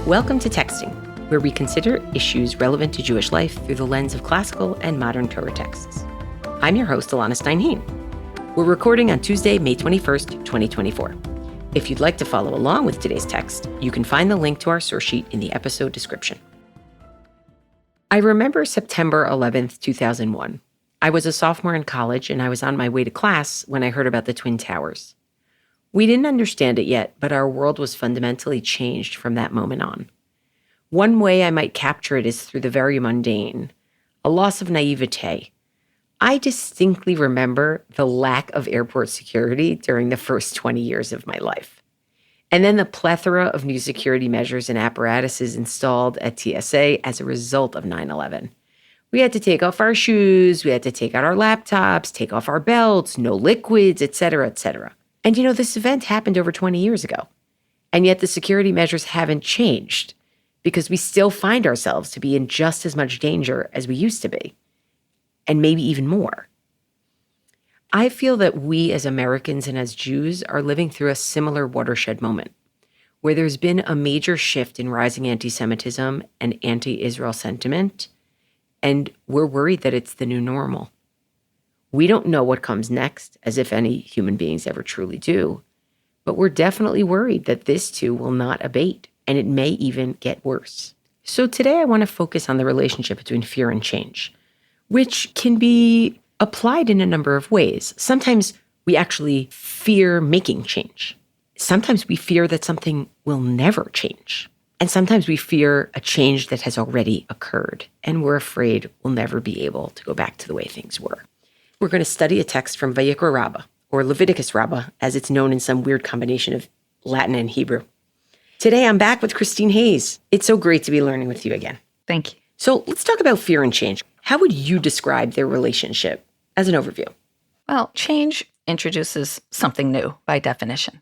Welcome to Texting, where we consider issues relevant to Jewish life through the lens of classical and modern Torah texts. I'm your host, Elana Stein Hain. We're recording on Tuesday, May 21st, 2024. If you'd like to follow along with today's text, you can find the link to our source sheet in the episode description. I remember September 11th, 2001. I was a sophomore in college, and I was on my way to class when I heard about the Twin Towers. We didn't understand it yet, but our world was fundamentally changed from that moment on. One way I might capture it is through the very mundane, a loss of naivete. I distinctly remember the lack of airport security during the first 20 years of my life. And then the plethora of new security measures and apparatuses installed at TSA as a result of 9/11. We had to take off our shoes, we had to take out our laptops, take off our belts, no liquids, etc., etc. And this event happened over 20 years ago. And yet the security measures haven't changed because we still find ourselves to be in just as much danger as we used to be, and maybe even more. I feel that we as Americans and as Jews are living through a similar watershed moment where there's been a major shift in rising anti-Semitism and anti-Israel sentiment, and we're worried that it's the new normal. We don't know what comes next, as if any human beings ever truly do, but we're definitely worried that this too will not abate, and it may even get worse. So today I want to focus on the relationship between fear and change, which can be applied in a number of ways. Sometimes we actually fear making change. Sometimes we fear that something will never change. And sometimes we fear a change that has already occurred, and we're afraid we'll never be able to go back to the way things were. We're going to study a text from Vayikra Rabbah, or Leviticus Rabbah, as it's known in some weird combination of Latin and Hebrew. Today, I'm back with Christine Hayes. It's so great to be learning with you again. Thank you. So let's talk about fear and change. How would you describe their relationship as an overview? Well, change introduces something new by definition.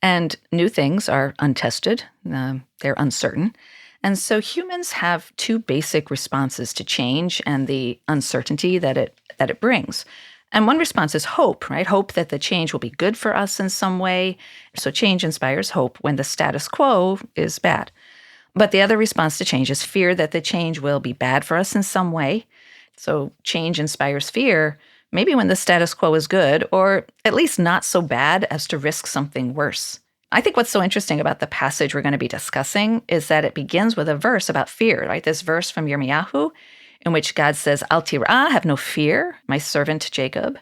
And new things are untested. They're uncertain. And so humans have two basic responses to change and the uncertainty that it brings. And one response is hope, right? Hope that the change will be good for us in some way. So change inspires hope when the status quo is bad. But the other response to change is fear that the change will be bad for us in some way. So change inspires fear, maybe when the status quo is good, or at least not so bad as to risk something worse. I think what's so interesting about the passage we're going to be discussing is that it begins with a verse about fear, right? This verse from Yirmiyahu, in which God says, Al tirah, have no fear, my servant Jacob,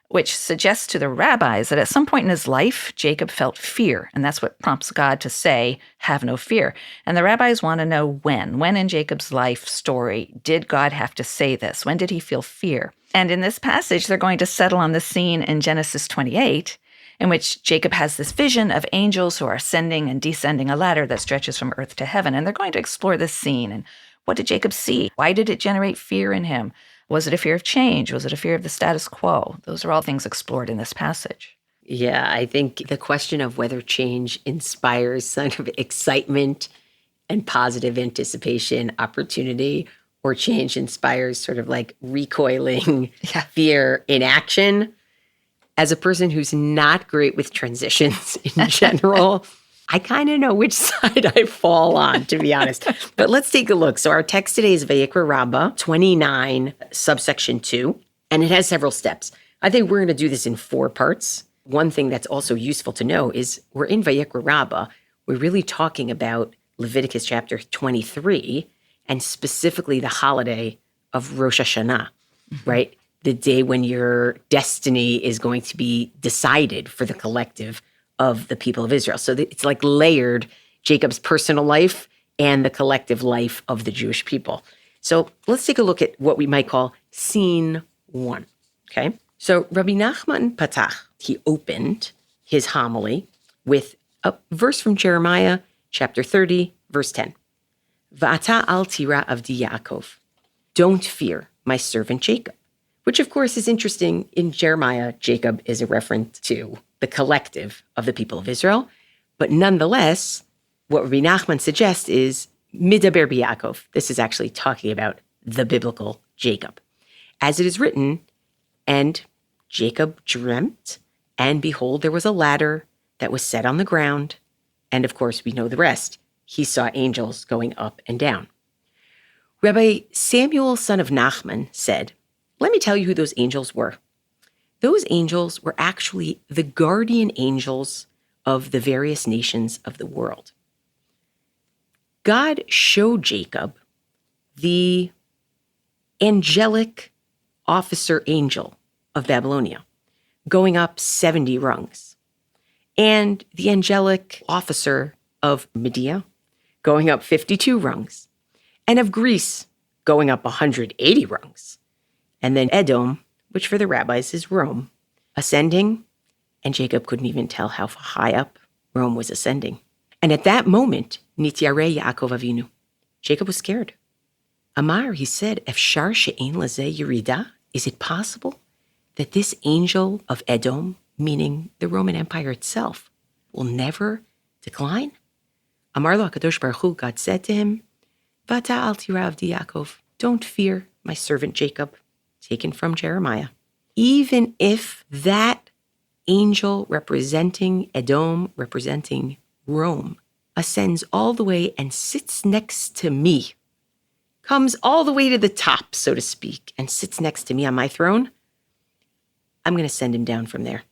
which suggests to the rabbis that at some point in his life, Jacob felt fear. And that's what prompts God to say, have no fear. And the rabbis want to know when. When in Jacob's life story did God have to say this? When did he feel fear? And in this passage, they're going to settle on the scene in Genesis 28, in which Jacob has this vision of angels who are ascending and descending a ladder that stretches from earth to heaven. And they're going to explore this scene. And what did Jacob see? Why did it generate fear in him? Was it a fear of change? Was it a fear of the status quo? Those are all things explored in this passage. Yeah, I think the question of whether change inspires sort of excitement and positive anticipation, opportunity, or change inspires sort of like recoiling fear in action. As a person who's not great with transitions in general, I kind of know which side I fall on, to be honest. But let's take a look. So our text today is Vayikra Rabbah 29, subsection 2, and it has several steps. I think we're going to do this in 4 parts. One thing that's also useful to know is we're in Vayikra Rabbah. We're really talking about Leviticus chapter 23, and specifically the holiday of Rosh Hashanah, right? The day when your destiny is going to be decided for the collective of the people of Israel. So it's like layered Jacob's personal life and the collective life of the Jewish people. So let's take a look at what we might call scene 1, okay? So Rabbi Nachman Patach, he opened his homily with a verse from Jeremiah chapter 30, verse 10. Va'ata al tira avdi Yaakov. Don't fear my servant Jacob. Which, of course, is interesting. In Jeremiah, Jacob is a reference to the collective of the people of Israel. But nonetheless, what Rabbi Nachman suggests is Midaber b'Yaakov. This is actually talking about the biblical Jacob. As it is written, and Jacob dreamt, and behold, there was a ladder that was set on the ground. And of course, we know the rest. he saw angels going up and down. Rabbi Samuel, son of Nachman, said, "Let me tell you who those angels were. Those angels were actually the guardian angels of the various nations of the world. God showed Jacob the angelic officer angel of Babylonia going up 70 rungs, and the angelic officer of Media going up 52 rungs, and of Greece going up 180 rungs, and then Edom, which for the rabbis is Rome, ascending, and Jacob couldn't even tell how high up Rome was ascending. And at that moment, Nityareh Yaakov Avinu, Jacob was scared. Amar, he said, Efshar she'ein lazeh yerida? Is it possible that this angel of Edom, meaning the Roman Empire itself, will never decline? Amar lo HaKadosh Baruch Hu, God said to him, Vata al tira avdi Yaakov, don't fear my servant Jacob, taken from Jeremiah. Even if that angel representing Edom, representing Rome, ascends all the way and sits next to me, comes all the way to the top, so to speak, and sits next to me on my throne, I'm going to send him down from there.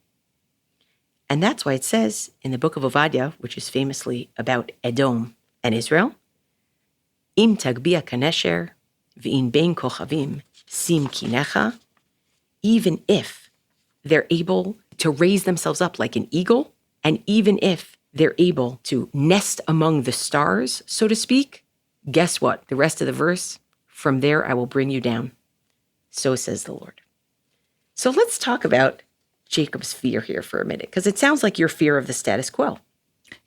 And that's why it says in the book of Ovadia, which is famously about Edom and Israel, Im tagbia kanesher v'in bein kochavim sim kinecha, even if they're able to raise themselves up like an eagle, and even if they're able to nest among the stars, so to speak, guess what? The rest of the verse, from there I will bring you down. So says the Lord. So let's talk about Jacob's fear here for a minute, because it sounds like your fear of the status quo.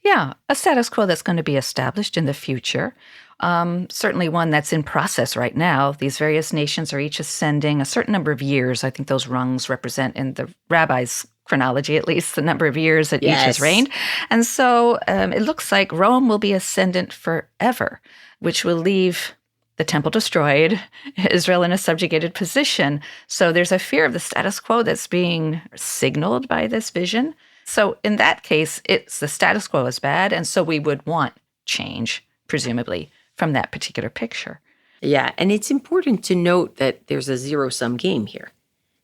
Yeah, a status quo that's going to be established in the future. Certainly one that's in process right now. These various nations are each ascending a certain number of years. I think those rungs represent, in the rabbis' chronology at least, the number of years that each has reigned. And so it looks like Rome will be ascendant forever, which will leave the temple destroyed, Israel in a subjugated position. So there's a fear of the status quo that's being signaled by this vision. So in that case, it's the status quo is bad, and so we would want change, presumably, from that particular picture. Yeah, and it's important to note that there's a zero-sum game here,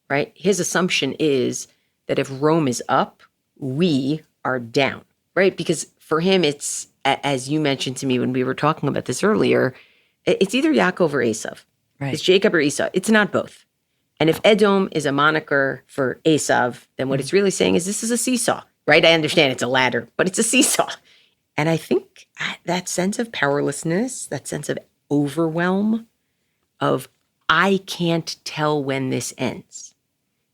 right? His assumption is that if Rome is up, we are down, right? Because for him, it's, as you mentioned to me when we were talking about this earlier, it's either Yaakov or Esav. Right. It's Jacob or Esau. It's not both. And if Edom is a moniker for Esav, then what it's really saying is this is a seesaw, right? I understand it's a ladder, but it's a seesaw. And I think that sense of powerlessness, that sense of overwhelm, of I can't tell when this ends,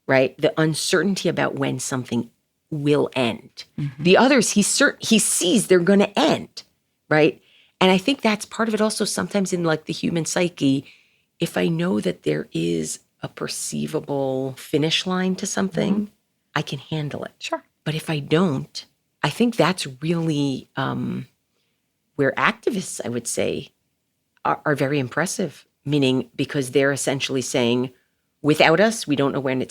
right? The uncertainty about when something will end. Mm-hmm. The others, he sees they're going to end, right? And I think that's part of it also sometimes in like the human psyche. If I know that there is a perceivable finish line to something, I can handle it. Sure. But if I don't, I think that's really where activists, I would say, are very impressive. Meaning because they're essentially saying, without us, we don't know when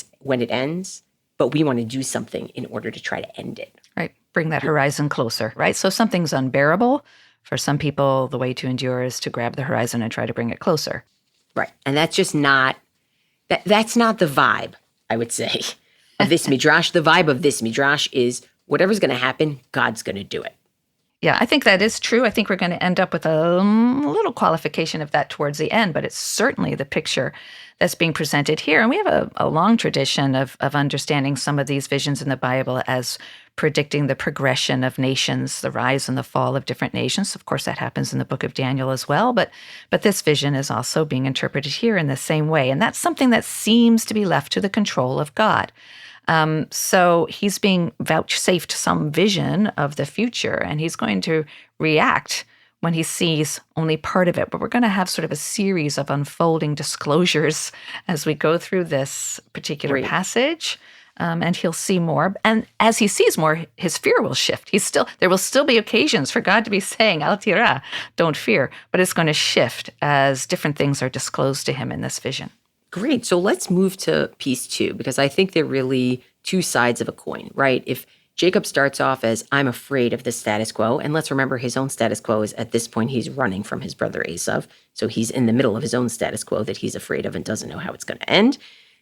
it ends, but we want to do something in order to try to end it. Right. Bring that horizon closer, right? So something's unbearable. For some people, the way to endure is to grab the horizon and try to bring it closer. Right. And that's just not, that's not the vibe, I would say, of this midrash. The vibe of this midrash is whatever's going to happen, God's going to do it. Yeah, I think that is true. I think we're going to end up with a little qualification of that towards the end, but it's certainly the picture that's being presented here. And we have a long tradition of understanding some of these visions in the Bible as predicting the progression of nations, the rise and the fall of different nations. Of course, that happens in the book of Daniel as well, but this vision is also being interpreted here in the same way. And that's something that seems to be left to the control of God. So he's being vouchsafed some vision of the future, and he's going to react when he sees only part of it. But we're going to have sort of a series of unfolding disclosures as we go through this particular passage, and he'll see more. And as he sees more, his fear will shift. There will still be occasions for God to be saying, Al tira, don't fear, but it's going to shift as different things are disclosed to him in this vision. Great. So let's move to piece 2, because I think they're really two sides of a coin, right? If Jacob starts off as, I'm afraid of the status quo. And let's remember his own status quo is at this point, he's running from his brother Esav. So he's in the middle of his own status quo that he's afraid of and doesn't know how it's going to end.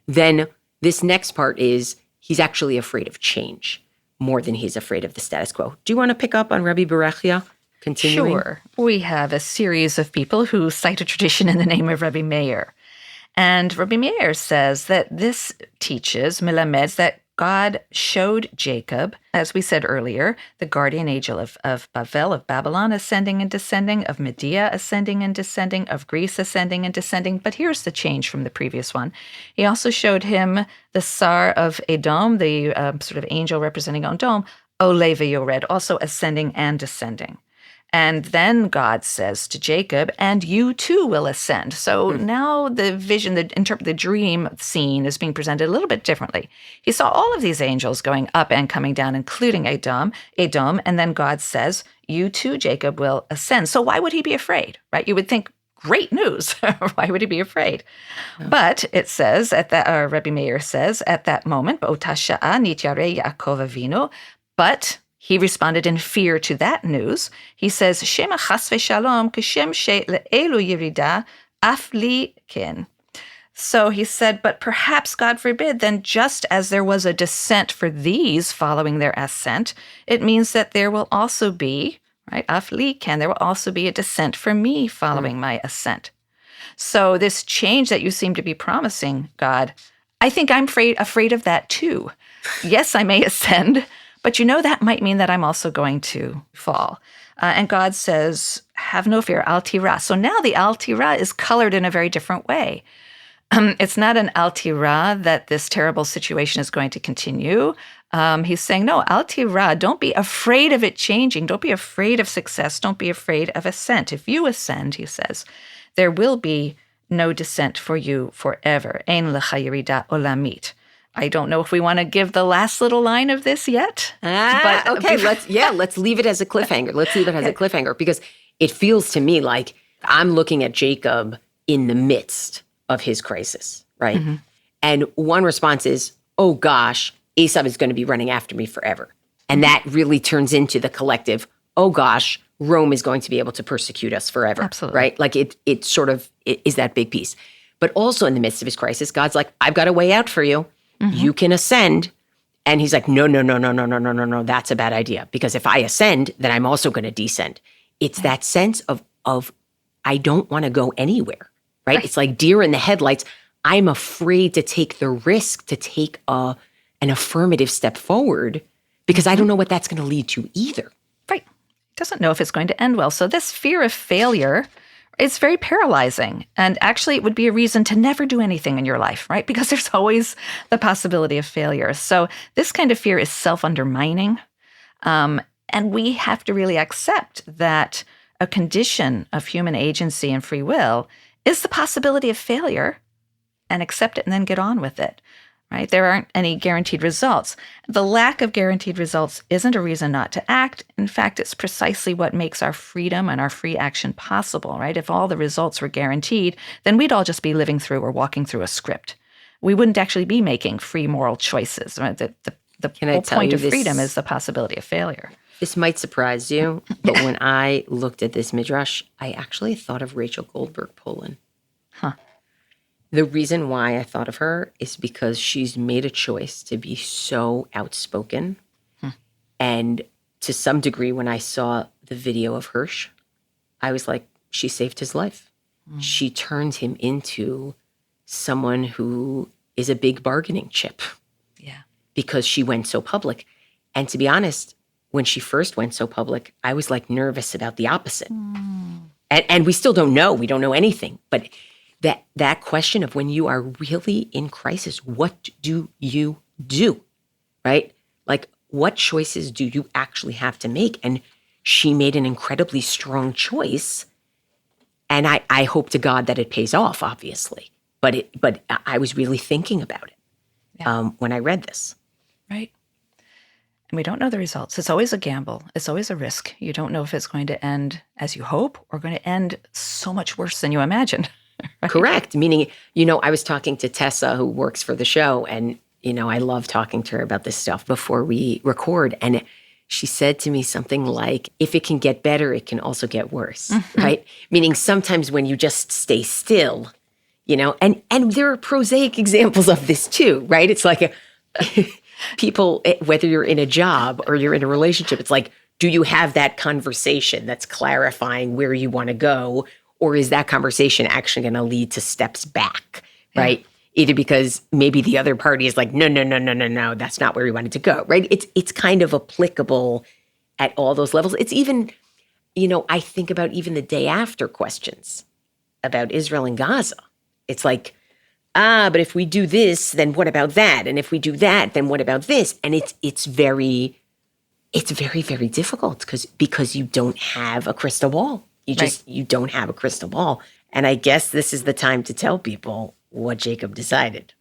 Then this next part is he's actually afraid of change more than he's afraid of the status quo. Do you want to pick up on Rabbi Berechia? Continuing? Sure. We have a series of people who cite a tradition in the name of Rabbi Meir. And Rabbi Meir says that this teaches, milameds, that God showed Jacob, as we said earlier, the guardian angel of Bavel, of Babylon, ascending and descending, of Media ascending and descending, of Greece ascending and descending. But here's the change from the previous one. He also showed him the Sar of Edom, the sort of angel representing Edom, Ole Yored, also ascending and descending. And then God says to Jacob, and you too will ascend. So now the vision, the dream scene is being presented a little bit differently. He saw all of these angels going up and coming down, including Edom, and then God says, you too, Jacob, will ascend. So why would he be afraid, right? You would think, great news. Why would he be afraid? Yeah. But it says, Rabbi Meir says, at that moment, B'ota sha'a nityarei Yaakov Avinu, but he responded in fear to that news. He says, Shema chas v'shalom kashem she le'elu yirida af li kin. So he said, but perhaps, God forbid, then just as there was a descent for these following their ascent, it means that there will also be, right, af li kin, there will also be a descent for me following my ascent. So this change that you seem to be promising, God, I think I'm afraid of that too. Yes, I may ascend, but that might mean that I'm also going to fall. And God says, have no fear, al tira. So now the al tira is colored in a very different way. It's not an al tira that this terrible situation is going to continue. He's saying, no, al tira, don't be afraid of it changing. Don't be afraid of success. Don't be afraid of ascent. If you ascend, he says, there will be no descent for you forever. Ein lecha yerida olamit. I don't know if we want to give the last little line of this yet. But okay, let's leave it as a cliffhanger. Let's leave it as a cliffhanger because it feels to me like I'm looking at Jacob in the midst of his crisis, right? Mm-hmm. And one response is, oh gosh, Esav is going to be running after me forever. And that really turns into the collective, oh gosh, Rome is going to be able to persecute us forever. Absolutely. Right? Like it sort of is that big piece. But also in the midst of his crisis, God's like, I've got a way out for you. Mm-hmm. You can ascend. And he's like, no, that's a bad idea. Because if I ascend, then I'm also going to descend. It's that sense of I don't want to go anywhere, right? It's like deer in the headlights. I'm afraid to take the risk to take an affirmative step forward because I don't know what that's going to lead to either. Right. Doesn't know if it's going to end well. So this fear of failure, it's very paralyzing. And actually, it would be a reason to never do anything in your life, right? Because there's always the possibility of failure. So this kind of fear is self-undermining. And we have to really accept that a condition of human agency and free will is the possibility of failure and accept it and then get on with it, right? There aren't any guaranteed results. The lack of guaranteed results isn't a reason not to act. In fact, it's precisely what makes our freedom and our free action possible, right? If all the results were guaranteed, then we'd all just be living through or walking through a script. We wouldn't actually be making free moral choices, right? The whole point of freedom is the possibility of failure. This might surprise you, but when I looked at this midrash, I actually thought of Rachel Goldberg Polin. Huh. The reason why I thought of her is because she's made a choice to be so outspoken. And to some degree, when I saw the video of Hirsch, I was like, she saved his life. She turned him into someone who is a big bargaining chip. Yeah. Because she went so public. And to be honest, when she first went so public, I was like nervous about the opposite. And we still don't know. We don't know anything. But that question of when you are really in crisis, what do you do, right? Like, what choices do you actually have to make? And she made an incredibly strong choice. And I hope to God that it pays off, obviously. But I was really thinking about it when I read this. Right. And we don't know the results. It's always a gamble. It's always a risk. You don't know if it's going to end as you hope or going to end so much worse than you imagined. Right? Correct. Meaning, I was talking to Tessa, who works for the show, and, I love talking to her about this stuff before we record. And she said to me something like, if it can get better, it can also get worse, right? Meaning sometimes when you just stay still, and there are prosaic examples of this too, right? It's like people, whether you're in a job or you're in a relationship, it's like, do you have that conversation that's clarifying where you want to go? Or is that conversation actually going to lead to steps back, right? Either because maybe the other party is like, no, that's not where we wanted to go, right? It's kind of applicable at all those levels. It's even, I think about even the day after questions about Israel and Gaza. It's like, but if we do this, then what about that? And if we do that, then what about this? And it's very, very difficult because you don't have a crystal ball. You don't have a crystal ball. And I guess this is the time to tell people what Jacob decided.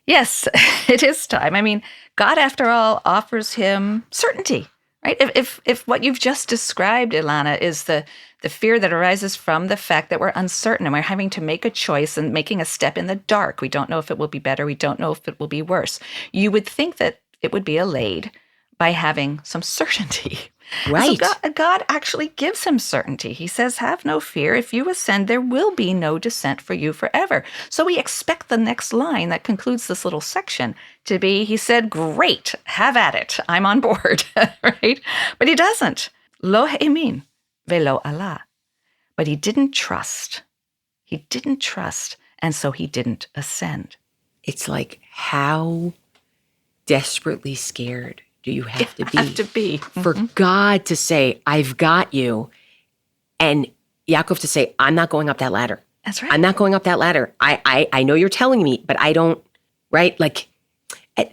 Yes, it is time. I mean, God, after all, offers him certainty, right? If what you've just described, Elana, is the fear that arises from the fact that we're uncertain and we're having to make a choice and making a step in the dark. We don't know if it will be better. We don't know if it will be worse. You would think that it would be allayed by having some certainty. Right. So God actually gives him certainty. He says, have no fear. If you ascend, there will be no descent for you forever. So we expect the next line that concludes this little section to be, he said, great, have at it. I'm on board, right? But he doesn't. Lo ha'emin velo Allah. But he didn't trust. He didn't trust, and so he didn't ascend. It's like, how desperately scared do you have to be for God to say, I've got you, and Yaakov to say, I'm not going up that ladder. That's right. I'm not going up that ladder. I know you're telling me, but I don't, right? Like,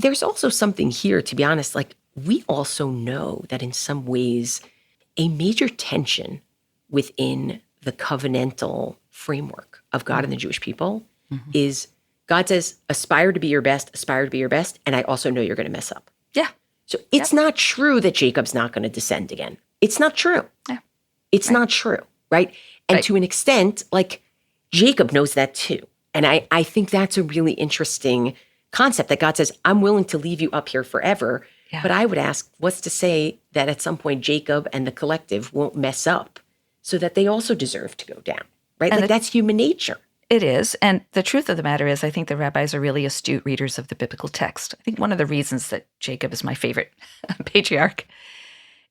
there's also something here, to be honest, like, we also know that in some ways, a major tension within the covenantal framework of God and the Jewish people is God says, aspire to be your best, and I also know you're going to mess up. Yeah. So it's not true that Jacob's not going to descend again. It's not true. Yeah. It's not true, right? And to an extent, like, Jacob knows that too. And I think that's a really interesting concept that God says, I'm willing to leave you up here forever. Yeah. But I would ask, what's to say that at some point Jacob and the collective won't mess up so that they also deserve to go down, right? And like, that's human nature. It is. And the truth of the matter is, I think the rabbis are really astute readers of the biblical text. I think one of the reasons that Jacob is my favorite patriarch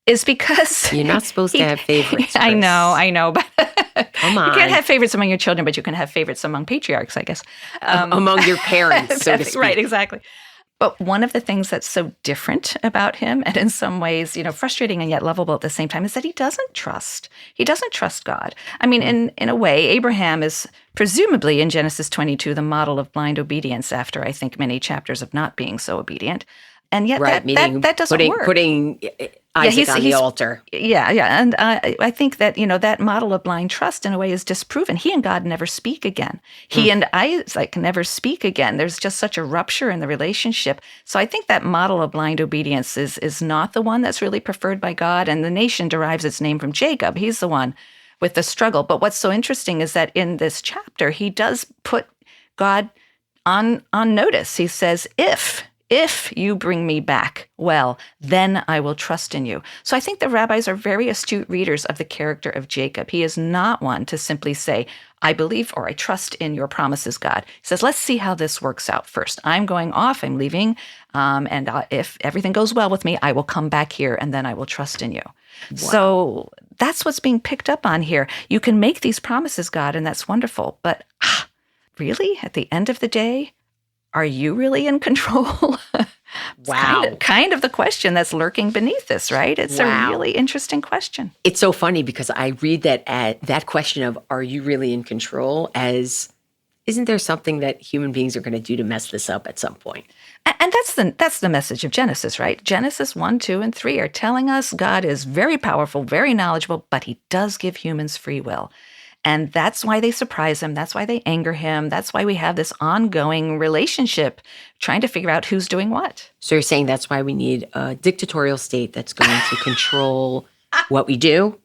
is because... You're not supposed to have favorites, Chris. I know. But come on. You can't have favorites among your children, but you can have favorites among patriarchs, I guess. Among your parents, so to speak. Right, exactly. But one of the things that's so different about him, and in some ways, frustrating and yet lovable at the same time, is that he doesn't trust. He doesn't trust God. I mean, in a way, Abraham is presumably in Genesis 22 the model of blind obedience after, I think, many chapters of not being so obedient. And yet that doesn't work. Putting Isaac on the altar. Yeah. And I think that, that model of blind trust in a way is disproven. He and God never speak again. He and Isaac never speak again. There's just such a rupture in the relationship. So I think that model of blind obedience is not the one that's really preferred by God. And the nation derives its name from Jacob. He's the one with the struggle. But what's so interesting is that in this chapter, he does put God on notice. He says, if you bring me back, well, then I will trust in you. So I think the rabbis are very astute readers of the character of Jacob. He is not one to simply say, I believe or I trust in your promises, God. He says, let's see how this works out first. I'm going off, I'm leaving, and if everything goes well with me, I will come back here and then I will trust in you. Wow. So that's what's being picked up on here. You can make these promises, God, and that's wonderful. But really, at the end of the day, are you really in control? Wow. Kind of the question that's lurking beneath this, right? It's a really interesting question. It's so funny because I read that question of, are you really in control, as, isn't there something that human beings are going to do to mess this up at some point? And that's the message of Genesis, right? Genesis 1, 2, and 3 are telling us God is very powerful, very knowledgeable, but he does give humans free will. And that's why they surprise him. That's why they anger him. That's why we have this ongoing relationship trying to figure out who's doing what. So you're saying that's why we need a dictatorial state that's going to control what we do?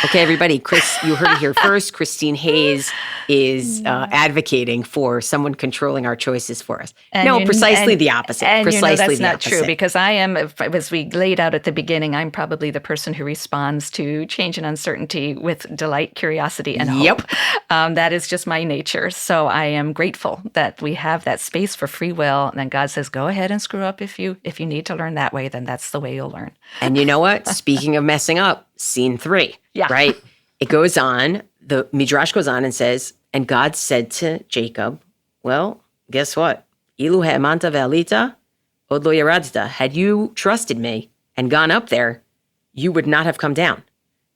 Okay, everybody, Chris, you heard it here first. Christine Hayes is advocating for someone controlling our choices for us. No, precisely the opposite. And Precisely that's the not opposite. true, because I am, as we laid out at the beginning, I'm probably the person who responds to change and uncertainty with delight, curiosity, and hope. That is just my nature. So I am grateful that we have that space for free will. And then God says, go ahead and screw up if you need to learn that way, then that's the way you'll learn. And you know what? Speaking of messing up, scene 3, right? It goes on, the Midrash goes on and says, and God said to Jacob, well, guess what? Ilu ha'amanta ve'alita, od lo yaradta. Had you trusted me and gone up there, you would not have come down.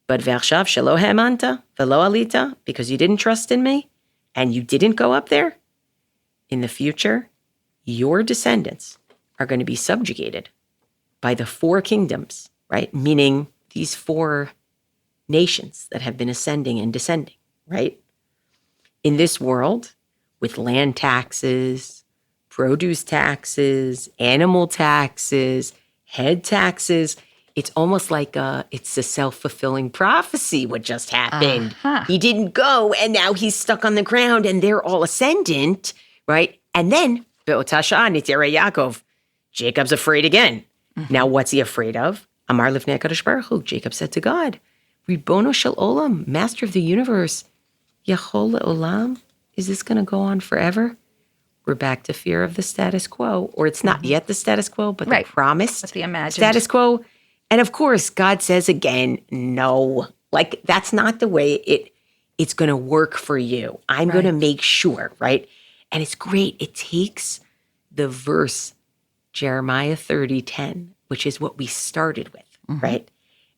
But ve'achshav shelo ha'amanta ve'lo alita, because you didn't trust in me and you didn't go up there, in the future, your descendants are going to be subjugated by the 4 kingdoms, right? Meaning these 4 nations that have been ascending and descending, right? In this world, with land taxes, produce taxes, animal taxes, head taxes, it's almost like it's a self-fulfilling prophecy what just happened. He didn't go, and now he's stuck on the ground, and they're all ascendant, right? And then, Be'otasha Nitera Yaakov, Jacob's afraid again. Now, what's he afraid of? Amar Lifnei HaKadosh Baruch Hu, Jacob said to God, Ribono shel olam, master of the universe, Yachol le'olam, is this going to go on forever? We're back to fear of the status quo, or it's not yet the status quo, but the promised But the imagined status quo. And of course, God says again, no, like that's not the way it's going to work for you. I'm going to make sure, right? And it's great. It takes the verse Jeremiah 30:10, which is what we started with, right?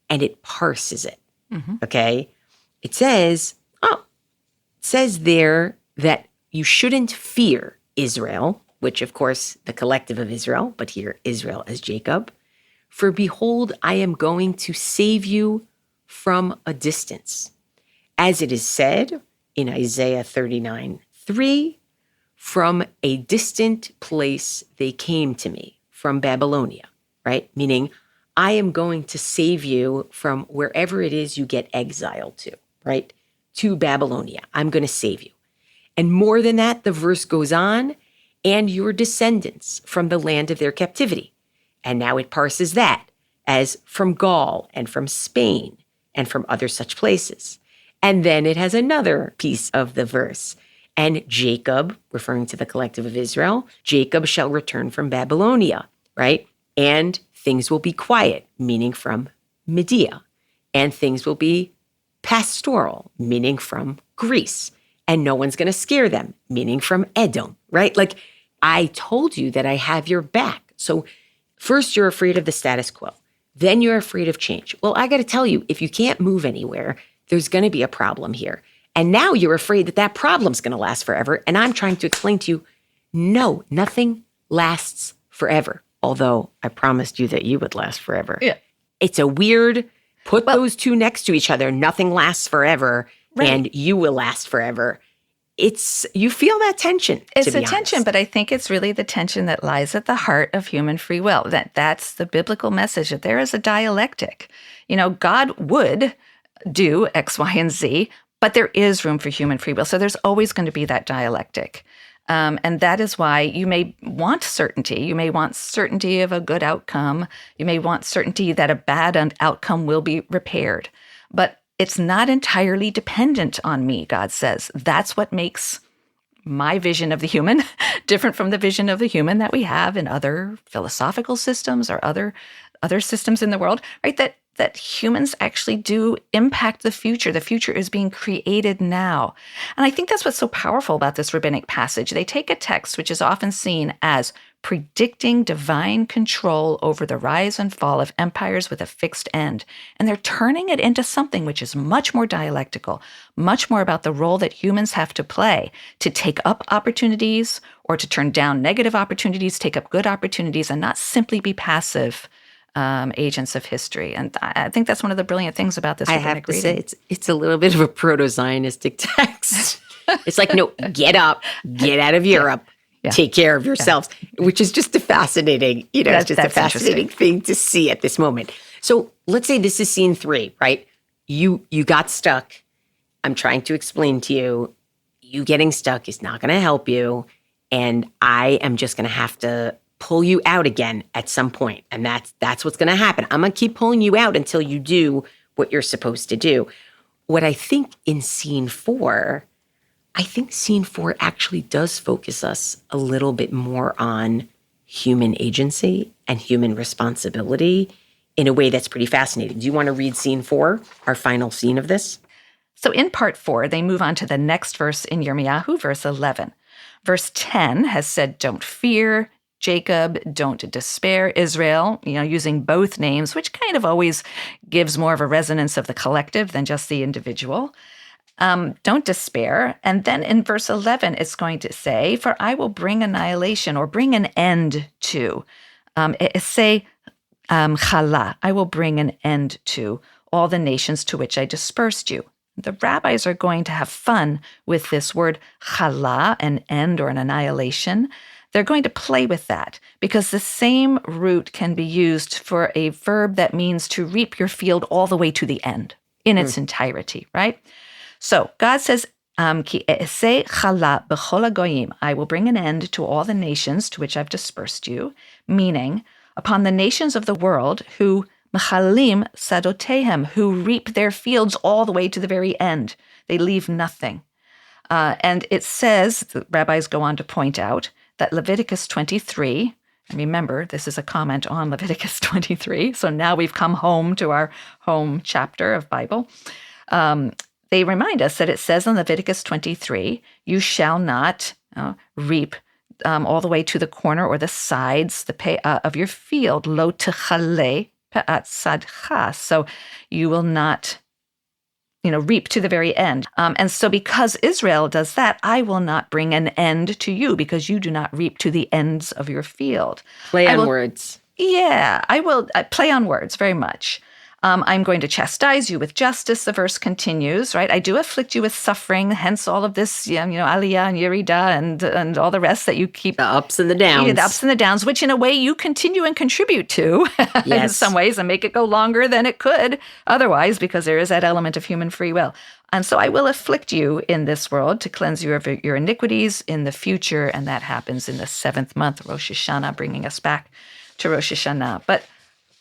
And it parses it. Okay. It says there that you shouldn't fear Israel, which of course the collective of Israel, but here Israel as Jacob. For behold, I am going to save you from a distance. As it is said in Isaiah 39:3, from a distant place they came to me, from Babylonia, right? Meaning, I am going to save you from wherever it is you get exiled to, right? To Babylonia. I'm going to save you. And more than that, the verse goes on, and your descendants from the land of their captivity. And now it parses that as from Gaul and from Spain and from other such places. And then it has another piece of the verse. And Jacob, referring to the collective of Israel, Jacob shall return from Babylonia, right? And things will be quiet, meaning from Media. And things will be pastoral, meaning from Greece. And no one's going to scare them, meaning from Edom, right? Like, I told you that I have your back. So first you're afraid of the status quo. Then you're afraid of change. Well, I got to tell you, if you can't move anywhere, there's going to be a problem here. And now you're afraid that that problem's going to last forever. And I'm trying to explain to you, no, nothing lasts forever. Although I promised you that you would last forever. Yeah. It's a weird, put those two next to each other. Nothing lasts forever, and you will last forever. You feel that tension. It's a tension, but I think it's really the tension that lies at the heart of human free will. That's the biblical message, that there is a dialectic. You know, God would do X, Y, and Z, but there is room for human free will. So there's always going to be that dialectic. And that is why you may want certainty. You may want certainty of a good outcome. You may want certainty that a bad outcome will be repaired. But it's not entirely dependent on me, God says. That's what makes my vision of the human different from the vision of the human that we have in other philosophical systems or other systems in the world, right? That humans actually do impact the future. The future is being created now. And I think that's what's so powerful about this rabbinic passage. They take a text which is often seen as predicting divine control over the rise and fall of empires with a fixed end. And they're turning it into something which is much more dialectical, much more about the role that humans have to play to take up opportunities or to turn down negative opportunities, take up good opportunities, and not simply be passive agents of history. And I think that's one of the brilliant things about this. I have to say, it's a little bit of a proto-Zionistic text. It's like, no, get up, get out of Europe, take care of yourselves, which is just a fascinating, it's just a fascinating thing to see at this moment. So let's say this is scene 3, right? you got stuck. I'm trying to explain to you, you getting stuck is not going to help you. And I am just going to have to pull you out again at some point. And that's what's going to happen. I'm going to keep pulling you out until you do what you're supposed to do. What I think in scene 4, I think scene 4 actually does focus us a little bit more on human agency and human responsibility in a way that's pretty fascinating. Do you want to read scene 4, our final scene of this? So in part 4, they move on to the next verse in Yirmiyahu, verse 11. Verse 10 has said, don't fear, Jacob, don't despair, Israel, using both names, which kind of always gives more of a resonance of the collective than just the individual. Don't despair. And then in verse 11, it's going to say, for I will bring annihilation or bring an end to. Say, chala, I will bring an end to all the nations to which I dispersed you. The rabbis are going to have fun with this word chala, an end or an annihilation. They're going to play with that because the same root can be used for a verb that means to reap your field all the way to the end in its entirety, right? So God says, Ki e'eseh chala b'chol hagoyim, I will bring an end to all the nations to which I've dispersed you, meaning upon the nations of the world who Mechalim sadotehem, who reap their fields all the way to the very end. They leave nothing. And it says, the rabbis go on to point out, that Leviticus 23, and remember, this is a comment on Leviticus 23, so now we've come home to our home chapter of Bible. They remind us that it says in Leviticus 23, you shall not reap all the way to the corner or the sides of your field, lo techale, so you will not, reap to the very end. And so because Israel does that, I will not bring an end to you because you do not reap to the ends of your field. Play on words. Yeah, I will play on words very much. I'm going to chastise you with justice, the verse continues, right? I do afflict you with suffering, hence all of this, aliyah and yerida and all the rest that you keep. The ups and the downs. The ups and the downs, which in a way you continue and contribute to in some ways and make it go longer than it could otherwise because there is that element of human free will. And so I will afflict you in this world to cleanse you of your iniquities in the future, and that happens in the 7th month, Rosh Hashanah, bringing us back to Rosh Hashanah. But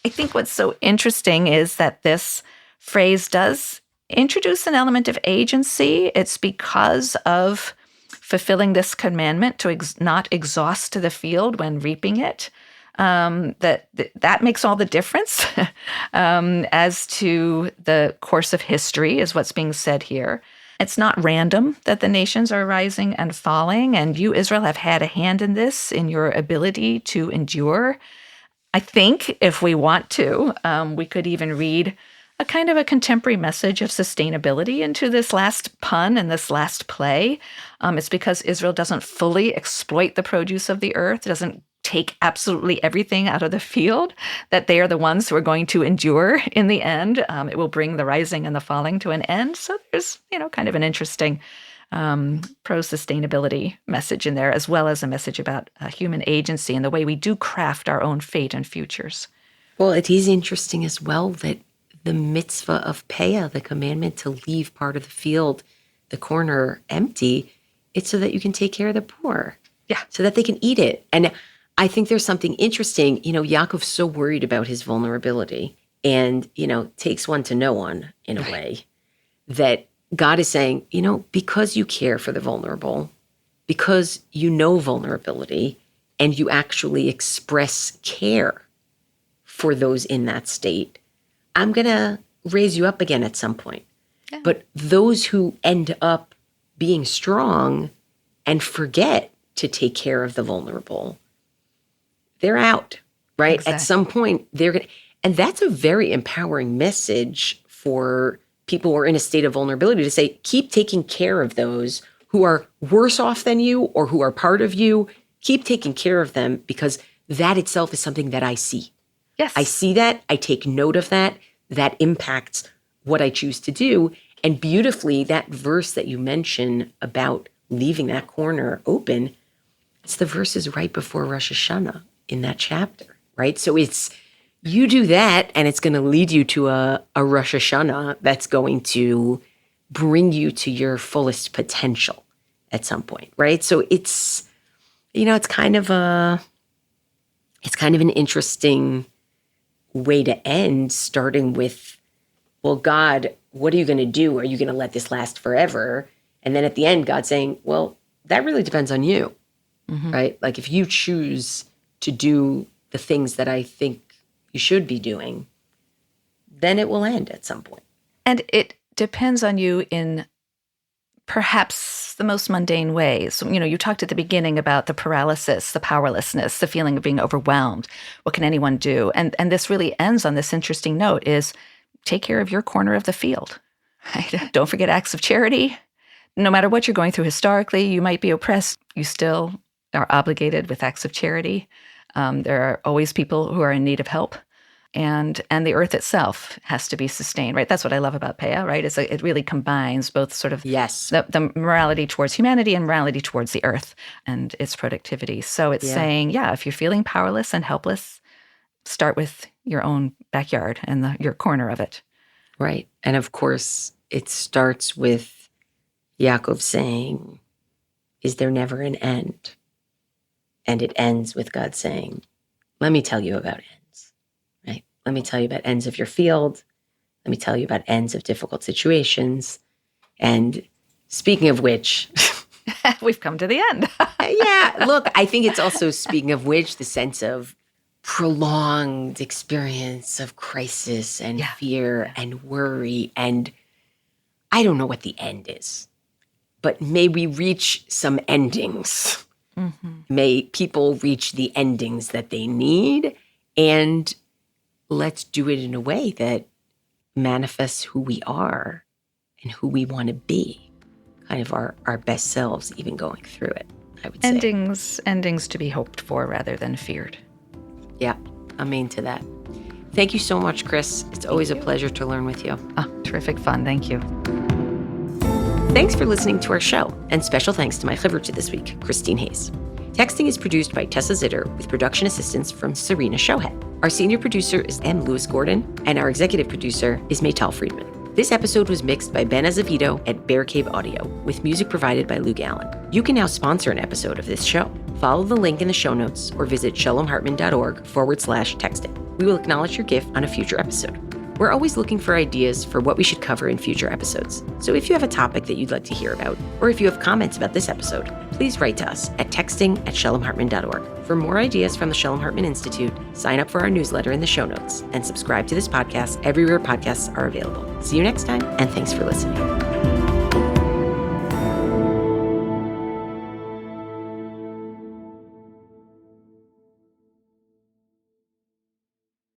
I think what's so interesting is that this phrase does introduce an element of agency. It's because of fulfilling this commandment to not exhaust the field when reaping it. That makes all the difference as to the course of history is what's being said here. It's not random that the nations are rising and falling, and you, Israel, have had a hand in this, in your ability to endure. I think if we want to, we could even read a kind of a contemporary message of sustainability into this last pun and this last play. It's because Israel doesn't fully exploit the produce of the earth, doesn't take absolutely everything out of the field, that they are the ones who are going to endure in the end. It will bring the rising and the falling to an end. So there's, kind of an interesting pro-sustainability message in there, as well as a message about human agency and the way we do craft our own fate and futures. Well, it is interesting as well that the mitzvah of peah, the commandment to leave part of the field, the corner empty, it's so that you can take care of the poor. Yeah. So that they can eat it. And I think there's something interesting. Yaakov's so worried about his vulnerability and, takes one to know one in a way that God is saying, because you care for the vulnerable, because you know vulnerability, and you actually express care for those in that state, I'm going to raise you up again at some point. Yeah. But those who end up being strong and forget to take care of the vulnerable, they're out, right? Exactly. At some point, they're going to, and that's a very empowering message for people who are in a state of vulnerability to say, keep taking care of those who are worse off than you or who are part of you. Keep taking care of them because that itself is something that I see. Yes. I see that. I take note of that. That impacts what I choose to do. And beautifully, that verse that you mention about leaving that corner open, it's the verses right before Rosh Hashanah in that chapter, right? So it's You do that, and it's going to lead you to a Rosh Hashanah that's going to bring you to your fullest potential at some point, right? So it's, it's kind of an interesting way to end, starting with, well, God, what are you going to do? Are you going to let this last forever? And then at the end, God saying, well, that really depends on you, right? Like if you choose to do the things that I think you should be doing, then it will end at some point. And it depends on you in perhaps the most mundane ways. You talked at the beginning about the paralysis, the powerlessness, the feeling of being overwhelmed. What can anyone do? And this really ends on this interesting note is take care of your corner of the field. Right? Don't forget acts of charity. No matter what you're going through historically, you might be oppressed. You still are obligated with acts of charity. There are always people who are in need of help. And the earth itself has to be sustained, right? That's what I love about Peah, right? It really combines both sort of the morality towards humanity and morality towards the earth and its productivity. So it's saying, if you're feeling powerless and helpless, start with your own backyard and your corner of it. Right. And of course, it starts with Yaakov saying, is there never an end? And it ends with God saying, let me tell you about ends, right? Let me tell you about ends of your field. Let me tell you about ends of difficult situations. And speaking of which, we've come to the end. Look, I think it's also, speaking of which, the sense of prolonged experience of crisis and fear and worry. And I don't know what the end is, but may we reach some endings. May people reach the endings that they need, and let's do it in a way that manifests who we are and who we want to be, kind of our best selves, even going through it, I would say. Endings to be hoped for rather than feared. Yeah, I'm into that. Thank you so much, Chris. It's always a pleasure to learn with you. Terrific fun. Thank you. Thanks for listening to our show, and special thanks to my Chevrucha this week, Christine Hayes. Texting is produced by Tessa Zitter with production assistance from Serena Shohet. Our senior producer is M. Lewis Gordon, and our executive producer is Maytal Friedman. This episode was mixed by Ben Azevedo at Bear Cave Audio, with music provided by Luke Allen. You can now sponsor an episode of this show. Follow the link in the show notes or visit shalomhartman.org/texting. We will acknowledge your gift on a future episode. We're always looking for ideas for what we should cover in future episodes. So if you have a topic that you'd like to hear about, or if you have comments about this episode, please write to us at texting@shalomhartman.org. For more ideas from the Shalom Hartman Institute, sign up for our newsletter in the show notes and subscribe to this podcast everywhere podcasts are available. See you next time, and thanks for listening.